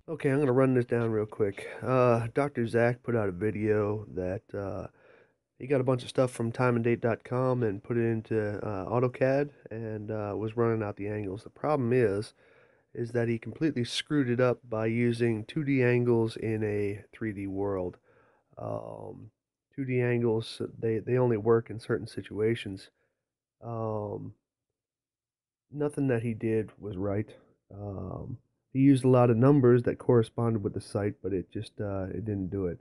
Okay, I'm going to run this down real quick. Dr. Zack put out a video that he got a bunch of stuff from timeanddate.com and put it into AutoCAD and was running out the angles. The problem is that he completely screwed it up by using 2D angles in a 3D world. Um, 2D angles, they only work in certain situations. Um, Nothing that he did was right. Um, he used a lot of numbers that corresponded with the site, but it didn't do it.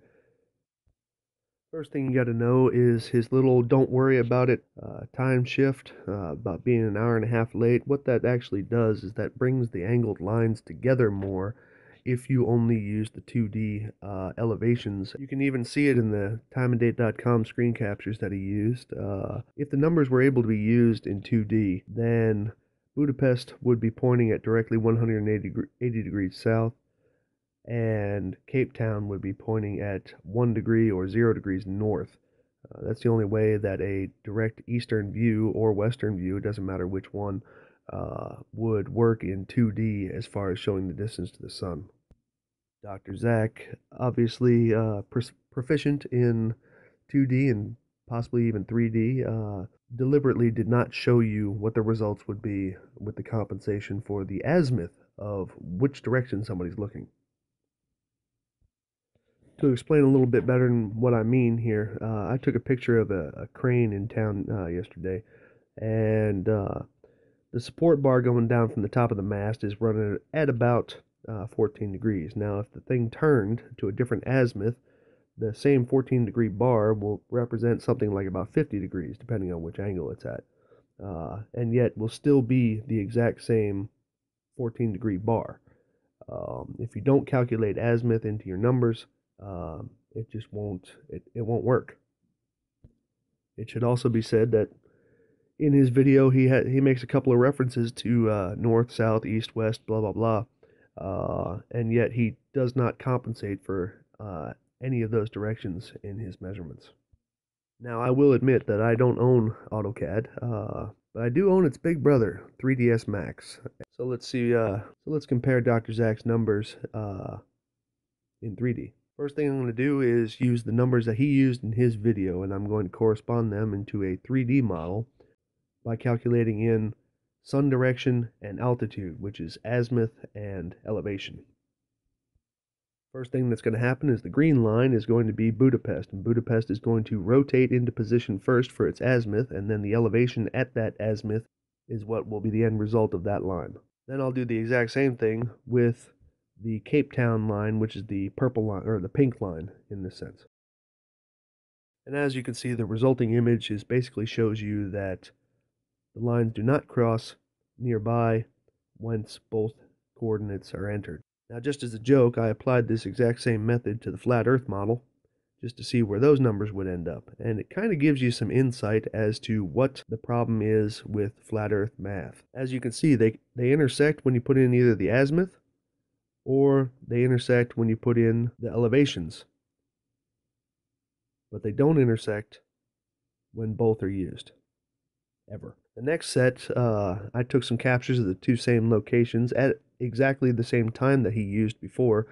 First thing you got to know is his little "don't worry about it" time shift about being an hour and a half late. What that actually does is that brings the angled lines together more if you only use the 2D elevations. You can even see it in the timeanddate.com screen captures that he used. If the numbers were able to be used in 2D, then Budapest would be pointing at directly 180 degrees south, and Cape Town would be pointing at 1 degree or 0 degrees north. That's the only way that a direct eastern view or western view, it doesn't matter which one, would work in 2D as far as showing the distance to the sun. Dr. Zack, obviously proficient in 2D and possibly even 3D, deliberately did not show you what the results would be with the compensation for the azimuth of which direction somebody's looking. To explain a little bit better than what I mean here, I took a picture of a crane in town yesterday, and the support bar going down from the top of the mast is running at about 14 degrees. Now, if the thing turned to a different azimuth, the same 14-degree bar will represent something like about 50 degrees, depending on which angle it's at, and yet will still be the exact same 14-degree bar. If you don't calculate azimuth into your numbers, it just it won't work. It should also be said that in his video he makes a couple of references to north, south, east, west, blah blah blah, and yet he does not compensate for any of those directions in his measurements. Now, I will admit that I don't own AutoCAD, but I do own its big brother, 3ds Max. So let's see. So let's compare Dr. Zack's numbers in 3D. First thing I'm going to do is use the numbers that he used in his video, and I'm going to correspond them into a 3D model by calculating in sun direction and altitude, which is azimuth and elevation. First thing that's going to happen is the green line is going to be Budapest, and Budapest is going to rotate into position first for its azimuth, and then the elevation at that azimuth is what will be the end result of that line. Then I'll do the exact same thing with the Cape Town line, which is the purple line, or the pink line in this sense. And as you can see, the resulting image is basically shows you that the lines do not cross nearby whence both coordinates are entered. Now, just as a joke, I applied this exact same method to the flat Earth model just to see where those numbers would end up. And it kind of gives you some insight as to what the problem is with flat Earth math. As you can see, they intersect when you put in either the azimuth or they intersect when you put in the elevations. But they don't intersect when both are used, ever. The next set, I took some captures of the two same locations at exactly the same time that he used before.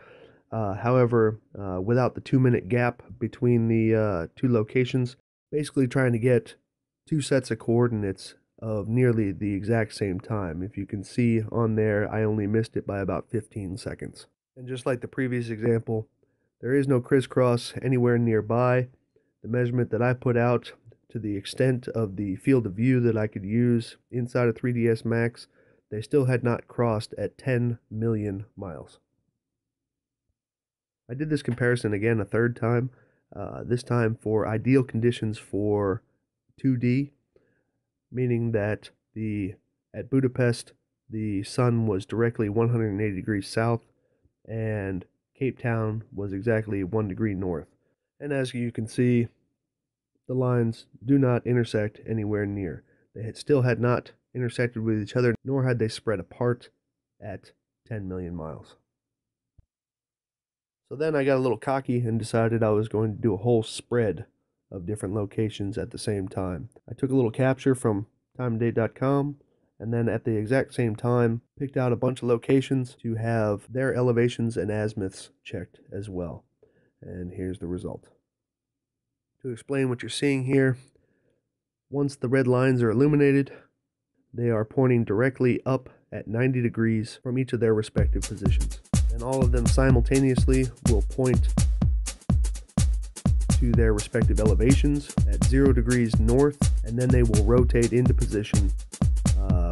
However, without the 2-minute gap between the two locations, basically trying to get two sets of coordinates of nearly the exact same time. If you can see on there, I only missed it by about 15 seconds. And just like the previous example, there is no crisscross anywhere nearby. The measurement that I put out, to the extent of the field of view that I could use inside of 3ds Max, they still had not crossed at 10 million miles. I did this comparison again a third time, this time for ideal conditions for 2D, meaning that at Budapest the sun was directly 180 degrees south and Cape Town was exactly 1 degree north. And as you can see, the lines do not intersect anywhere near. They still had not intersected with each other, nor had they spread apart at 10 million miles. So then I got a little cocky and decided I was going to do a whole spread of different locations at the same time. I took a little capture from timeanddate.com and then at the exact same time picked out a bunch of locations to have their elevations and azimuths checked as well. And here's the result. To explain what you're seeing here, once the red lines are illuminated, they are pointing directly up at 90 degrees from each of their respective positions. And all of them simultaneously will point to their respective elevations at 0 degrees north, and then they will rotate into position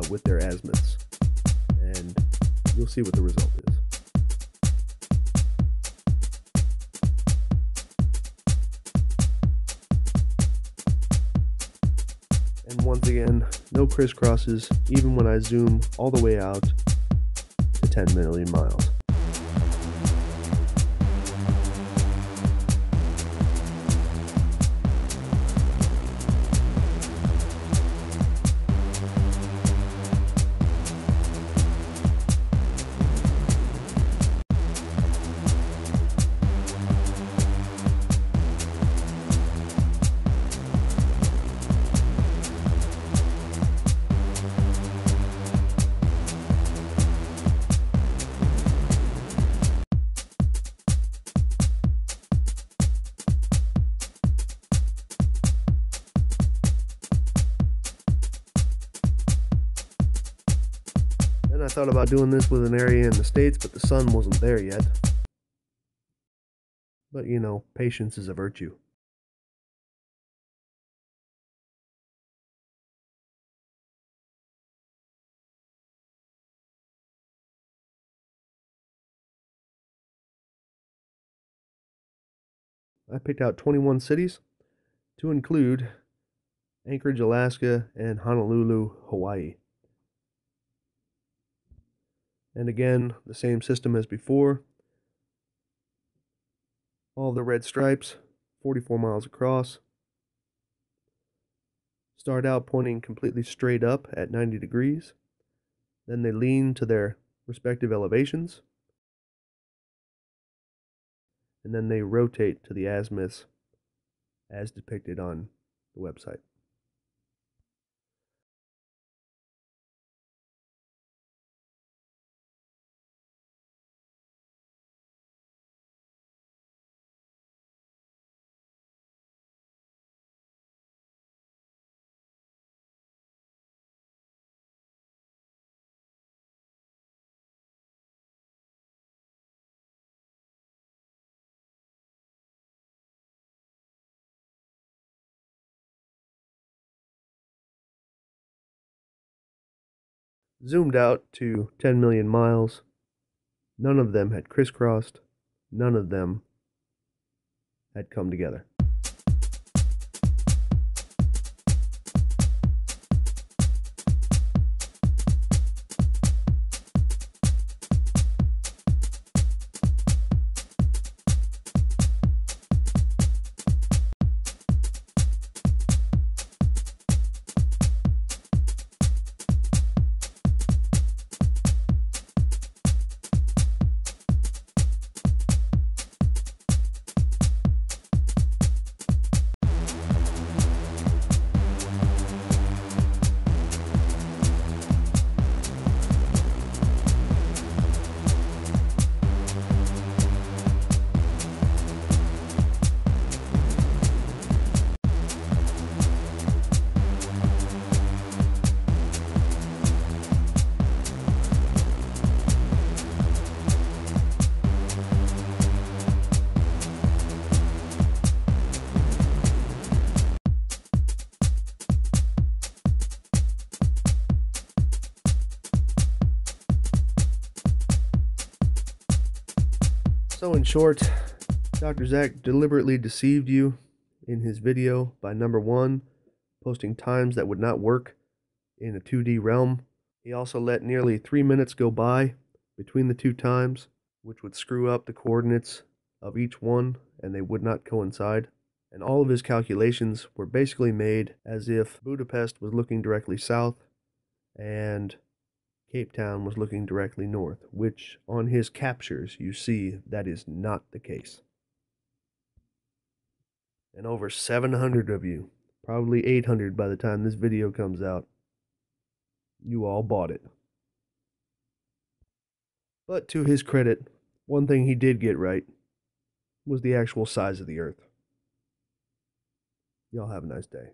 with their azimuths. And you'll see what the result is. And once again, no crisscrosses, even when I zoom all the way out to 10 million miles. Then I thought about doing this with an area in the States, but the sun wasn't there yet. But you know, patience is a virtue. I picked out 21 cities to include Anchorage, Alaska, and Honolulu, Hawaii. And again, the same system as before. All the red stripes, 44 miles across, start out pointing completely straight up at 90 degrees. Then they lean to their respective elevations, and then they rotate to the azimuths as depicted on the website. Zoomed out to 10 million miles, none of them had crisscrossed, none of them had come together. So in short, Dr. Zack deliberately deceived you in his video by number one, posting times that would not work in a 2D realm. He also let nearly 3 minutes go by between the two times, which would screw up the coordinates of each one, and they would not coincide. And all of his calculations were basically made as if Budapest was looking directly south and Cape Town was looking directly north, which on his captures you see that is not the case. And over 700 of you, probably 800 by the time this video comes out, You all bought it. But to his credit, one thing he did get right was the actual size of the Earth. Y'all have a nice day.